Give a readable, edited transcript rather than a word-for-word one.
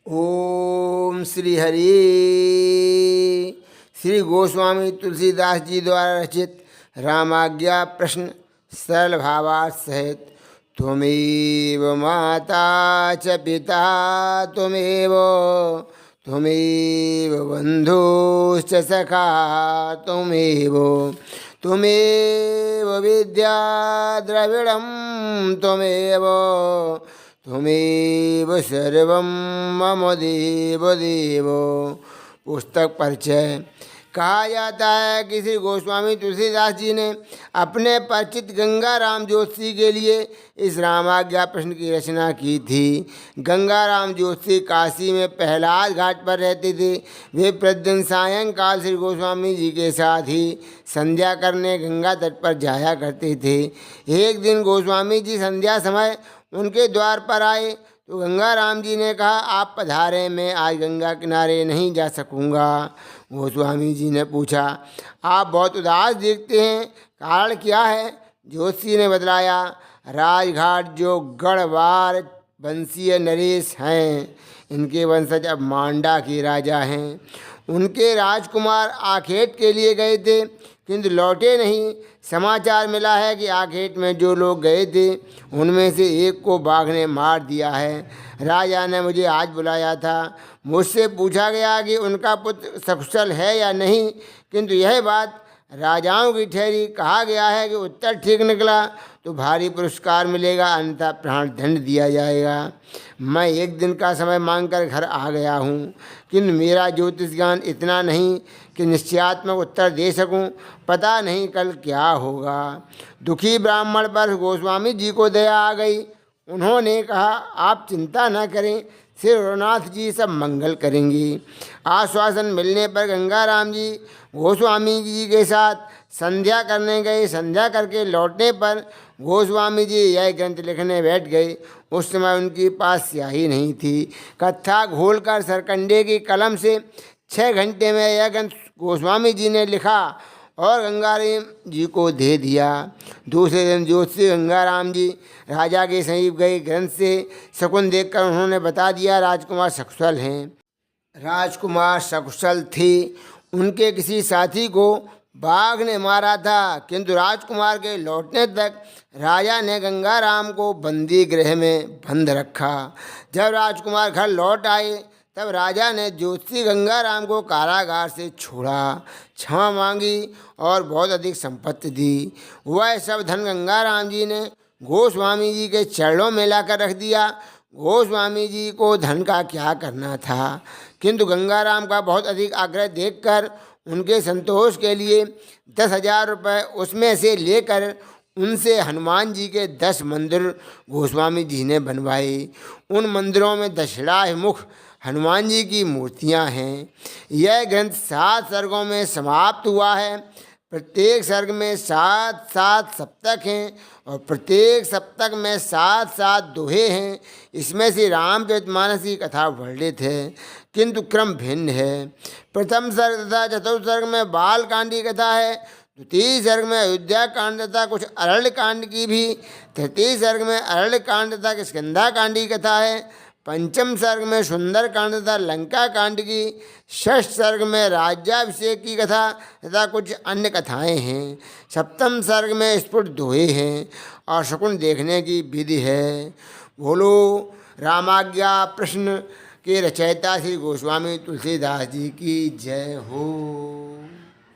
ओम श्री हरि। श्री गोस्वामी तुलसीदास जी द्वारा रचित रामाज्ञा प्रश्न सरल भावार्थ सहित। त्वमेव माता च पिता त्वमेव त्वमेव बन्धुश्च सखा त्वमेव त्वमेव विद्या द्रविणं त्वमेव त्वमेव सर्वं मम देव देव। पुस्तक परिचय। कहा जाता है कि श्री गोस्वामी तुलसीदास जी ने अपने परिचित गंगा राम जोशी के लिए इस रामाज्ञा प्रश्न की रचना की थी। गंगा राम जोशी काशी में प्रहलाद घाट पर रहते थे। वे प्रतिदिन सायंकाल श्री गोस्वामी जी के साथ ही संध्या करने गंगा तट पर जाया करते थे। एक दिन गोस्वामी जी संध्या समय उनके द्वार पर आए तो गंगा राम जी ने कहा, आप पधारें, मैं आज गंगा किनारे नहीं जा सकूँगा। गोस्वामी जी ने पूछा, आप बहुत उदास दिखते हैं, कारण क्या है? जोशी ने बतलाया, राजघाट जो गढ़वार वंशीय नरेश हैं, इनके वंशज अब मांडा के राजा हैं। उनके राजकुमार आखेट के लिए गए थे किंतु लौटे नहीं। समाचार मिला है कि आखेट में जो लोग गए थे उनमें से एक को बाघ ने मार दिया है। राजा ने मुझे आज बुलाया था। मुझसे पूछा गया कि उनका पुत्र सकुशल है या नहीं, किंतु यह बात राजाओं की ठहरी। कहा गया है कि उत्तर ठीक निकला तो भारी पुरस्कार मिलेगा, अन्यथा प्राण दंड दिया जाएगा। मैं एक दिन का समय मांगकर घर आ गया हूँ, किंतु मेरा ज्योतिष ज्ञान इतना नहीं कि निश्चयात्मक उत्तर दे सकूं। पता नहीं कल क्या होगा। दुखी ब्राह्मण पर गोस्वामी जी को दया आ गई। उन्होंने कहा, आप चिंता न करें, श्री रघुनाथ जी सब मंगल करेंगी। आश्वासन मिलने पर गंगा राम जी गोस्वामी जी के साथ संध्या करने गए। संध्या करके लौटने पर गोस्वामी जी यह ग्रंथ लिखने बैठ गए। उस समय उनके पास स्याही नहीं थी। कत्था घोलकर सरकंडे की कलम से 6 घंटे में यह ग्रंथ गोस्वामी जी ने लिखा और गंगाराम जी को दे दिया। दूसरे दिन जोशी गंगाराम जी राजा के समीप गए। ग्रंथ से शकुन देखकर उन्होंने बता दिया, राजकुमार सकुशल हैं। राजकुमार सकुशल थे। उनके किसी साथी को बाघ ने मारा था, किंतु राजकुमार के लौटने तक राजा ने गंगाराम को बंदी गृह में बंद रखा। जब राजकुमार घर लौट आए तब राजा ने ज्योतिषी गंगाराम को कारागार से छोड़ा, क्षमा मांगी और बहुत अधिक संपत्ति दी। वह सब धन गंगाराम जी ने गोस्वामी जी के चरणों में लाकर रख दिया। गोस्वामी जी को धन का क्या करना था, किंतु गंगाराम का बहुत अधिक आग्रह देखकर उनके संतोष के लिए 10,000 रुपये उसमें से लेकर उनसे हनुमान जी के 10 मंदिर गोस्वामी जी ने बनवाए। उन मंदिरों में दशराह मुख हनुमान जी की मूर्तियां हैं। यह ग्रंथ 7 सर्गों में समाप्त हुआ है। प्रत्येक सर्ग में 7-7 सप्तक हैं और प्रत्येक सप्तक में 7-7 दोहे हैं। इसमें से रामचरितमानस की कथा वर्णित है, किंतु क्रम भिन्न है। प्रथम सर्ग तथा चतुर्थ सर्ग में बाल कांड की कथा है। द्वितीय सर्ग में अयोध्या कांड तथा कुछ अरण्य कांड की भी। तृतीय सर्ग में अरण्य कांड तथा स्कंधा कांड की कथा है। पंचम सर्ग में सुंदर कांड तथा लंका कांड की। षष्ठ सर्ग में राज्याभिषेक की कथा तथा कुछ अन्य कथाएं हैं। सप्तम सर्ग में स्फुट दोहे हैं और शकुन देखने की विधि है। बोलो रामाज्ञा प्रश्न के रचयिता श्री गोस्वामी तुलसीदास जी की जय हो।